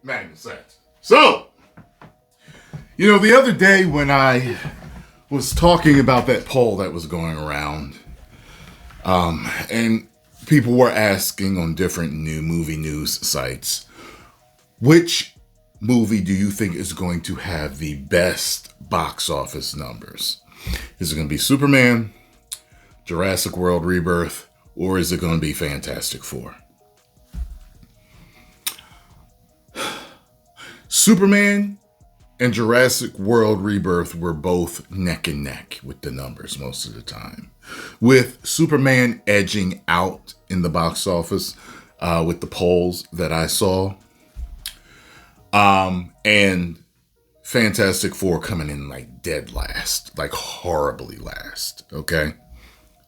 Magnus at. So, the other day when I was talking about that poll that was going around, and people were asking on different new movie news sites, which movie do you think is going to have the best box office numbers? Is it going to be Superman, Jurassic World Rebirth, or is it going to be Fantastic Four? Superman and Jurassic World Rebirth were both neck and neck with the numbers most of the time, with Superman edging out in the box office with the polls that I saw, and Fantastic Four coming in like dead last, like horribly last, okay?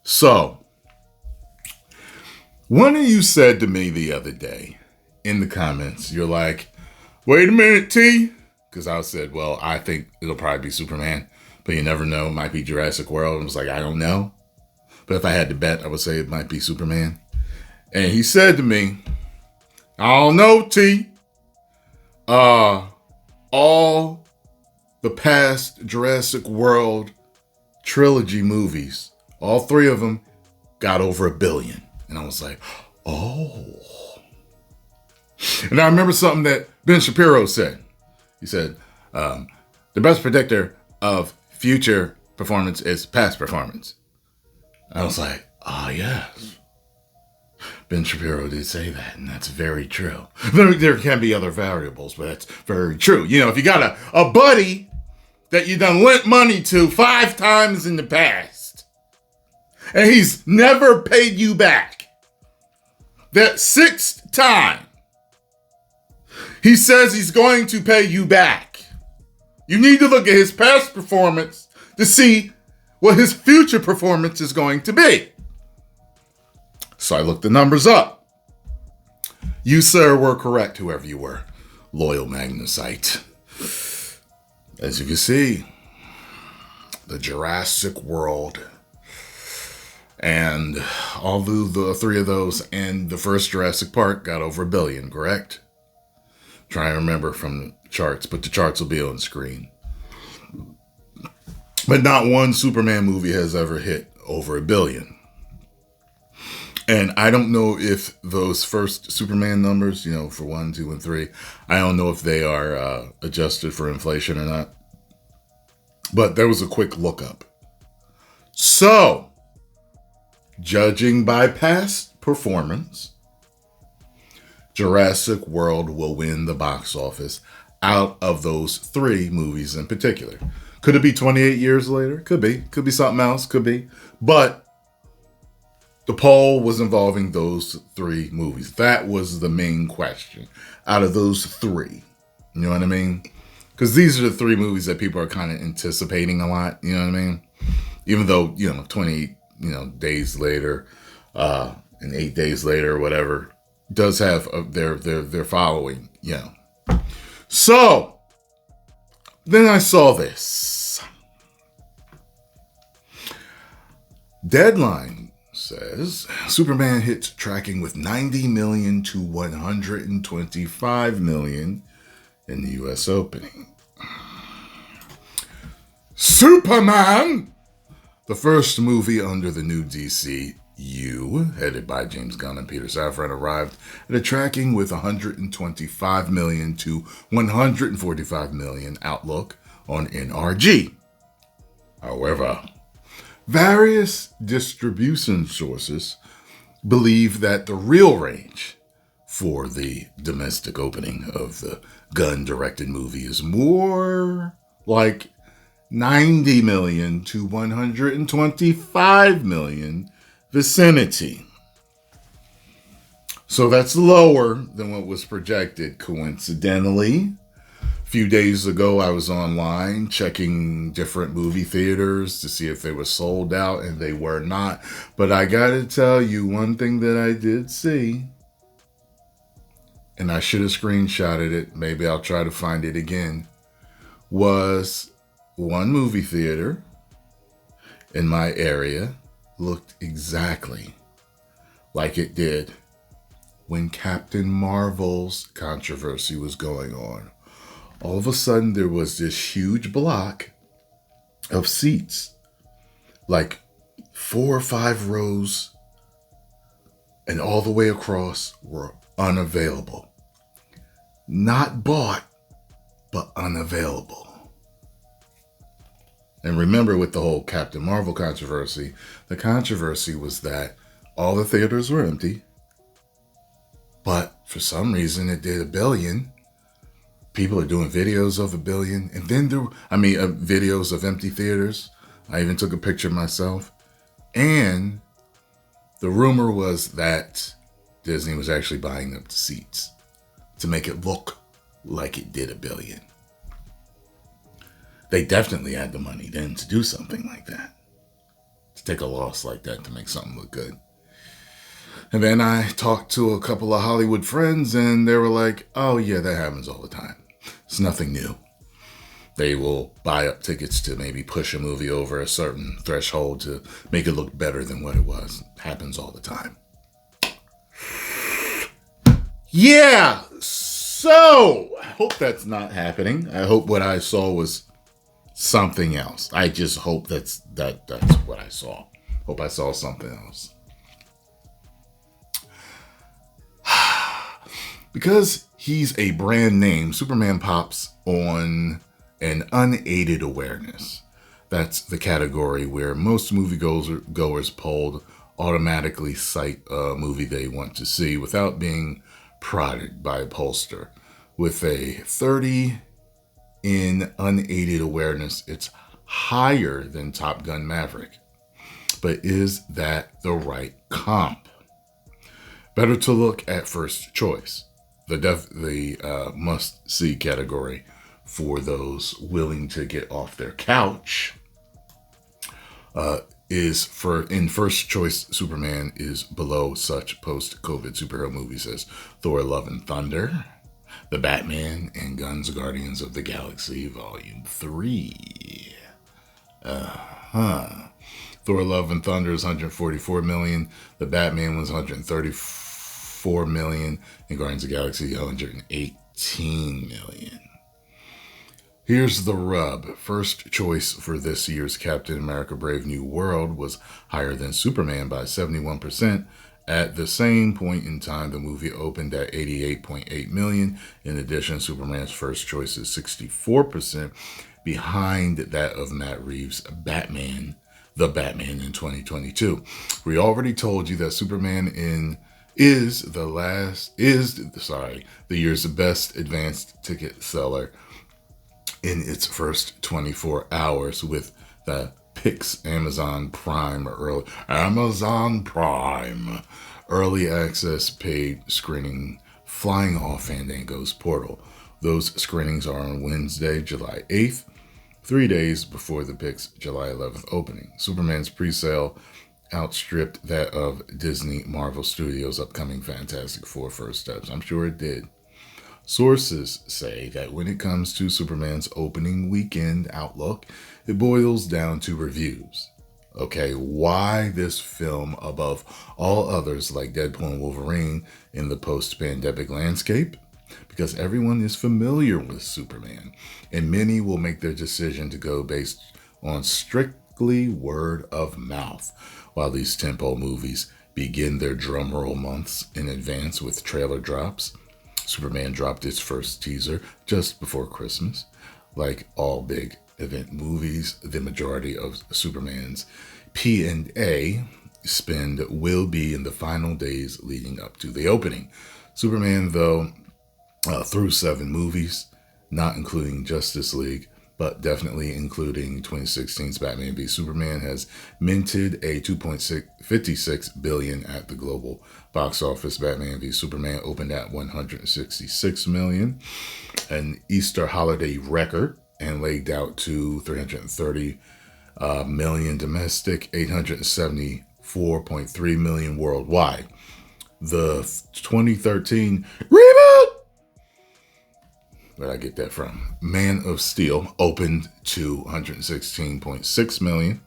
So, one of you said to me the other day in the comments, you're like, wait a minute, T. Because I said, well, I think it'll probably be Superman, but you never know. It might be Jurassic World. I was like, I don't know. But if I had to bet, I would say it might be Superman. And he said to me, I don't know, T. All the past Jurassic World trilogy movies, all three of them got over $1 billion. And I was like, oh. And I remember something that Ben Shapiro said. He said, the best predictor of future performance is past performance. I was like, yes. Ben Shapiro did say that, and that's very true. There can be other variables, but that's very true. If you got a buddy that you done lent money to 5 times in the past, and he's never paid you back, that 6th time, he says he's going to pay you back. You need to look at his past performance to see what his future performance is going to be. So I looked the numbers up. You, sir, were correct, whoever you were. Loyal Magnusite. As you can see, the Jurassic World and all the 3 of those and the first Jurassic Park got over $1 billion, correct? Try and remember from the charts, but the charts will be on screen. But not one Superman movie has ever hit over $1 billion. And I don't know if those first Superman numbers, for 1, 2, and 3, I don't know if they are adjusted for inflation or not. But there was a quick lookup. So, judging by past performance, Jurassic World will win the box office out of those 3 movies in particular. Could it be 28 years later? Could be. Could be something else. Could be. But the poll was involving those 3 movies. That was the main question. Out of those 3. You know what I mean? Because these are the 3 movies that people are kind of anticipating a lot. You know what I mean? Even though, 28, days later, and 8 days later or whatever, does have their following, So, then I saw this. Deadline says Superman hits tracking with 90 million to 125 million in the U.S. opening. Superman, the first movie under the new DCU, headed by James Gunn and Peter Safran, arrived at a tracking with 125 million to 145 million outlook on NRG. However, various distribution sources believe that the real range for the domestic opening of the Gunn-directed movie is more like 90 million to 125 million vicinity. So that's lower than what was projected. Coincidentally, a few days ago, I was online checking different movie theaters to see if they were sold out, and they were not. But I gotta tell you, one thing that I did see, and I should have screenshotted it, maybe I'll try to find it again, was one movie theater in my area looked exactly like it did when Captain Marvel's controversy was going on. All of a sudden, there was this huge block of seats, like 4 or 5 rows, and all the way across were unavailable. Not bought, but unavailable. And remember, with the whole Captain Marvel controversy, the controversy was that all the theaters were empty, but for some reason it did $1 billion. People are doing videos of $1 billion, and then videos of empty theaters. I even took a picture myself. And the rumor was that Disney was actually buying up the seats to make it look like it did $1 billion. They definitely had the money then to do something like that, to take a loss like that to make something look good. And then I talked to a couple of Hollywood friends, and they were like, oh yeah, that happens all the time. It's nothing new. They will buy up tickets to maybe push a movie over a certain threshold to make it look better than what it was. It happens all the time. Yeah, so I hope that's not happening. I hope what I saw was something else. I just hope that's what I saw. Hope I saw something else. Because he's a brand name, Superman pops on an unaided awareness. That's the category where most moviegoers polled automatically cite a movie they want to see without being prodded by a pollster. With a 30 in unaided awareness, it's higher than Top Gun Maverick. But is that the right comp? Better to look at First Choice, the must-see category for those willing to get off their couch. In First Choice, Superman is below such post-COVID superhero movies as Thor: Love and Thunder, The Batman, and Guns Guardians of the Galaxy Volume 3. Thor: Love and Thunder is 144 million. The Batman was 134 million, and Guardians of the Galaxy 118 million. Here's the rub. First Choice for this year's Captain America: Brave New World was higher than Superman by 71%. At the same point in time, the movie opened at 88.8 million. In addition, Superman's First Choice is 64% behind that of Matt Reeves' Batman, The Batman in 2022. We already told you that Superman is the year's best advanced ticket seller in its first 24 hours, with the Pix Amazon Prime early access paid screening flying off Fandango's portal. Those screenings are on Wednesday, July 8th, 3 days before the Pix July 11th opening. Superman's pre-sale outstripped that of Disney Marvel Studios' upcoming Fantastic Four First Steps. I'm sure it did. Sources say that when it comes to Superman's opening weekend outlook, it boils down to reviews. Okay, why this film above all others like Deadpool and Wolverine in the post-pandemic landscape? Because everyone is familiar with Superman, and many will make their decision to go based on strictly word of mouth, while these tentpole movies begin their drumroll months in advance with trailer drops. Superman dropped its first teaser just before Christmas. Like all big event movies, the majority of Superman's P&A spend will be in the final days leading up to the opening. Superman, though, through 7 movies, not including Justice League, but definitely including 2016's Batman v Superman, has minted a $2.56 billion at the global box office. Batman v Superman opened at $166 million, an Easter holiday record, and laid out to $330 million domestic, $874.3 million worldwide. The 2013 reboot, where'd I get that from? Man of Steel opened to $116.6 million,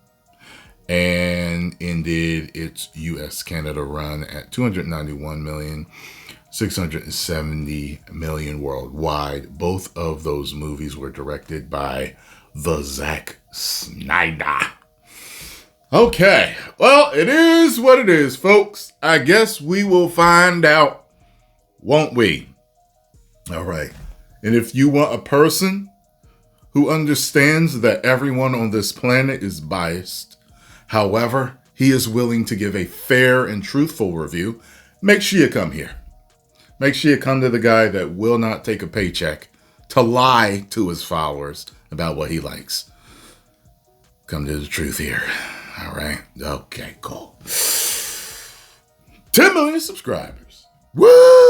and ended its US-Canada run at 291,670 million worldwide. Both of those movies were directed by the Zack Snyder. Okay, well, it is what it is, folks. I guess we will find out, won't we? All right. And if you want a person who understands that everyone on this planet is biased, however, he is willing to give a fair and truthful review, make sure you come here. Make sure you come to the guy that will not take a paycheck to lie to his followers about what he likes. Come to the truth here. All right. Okay, cool. 10 million subscribers. Woo!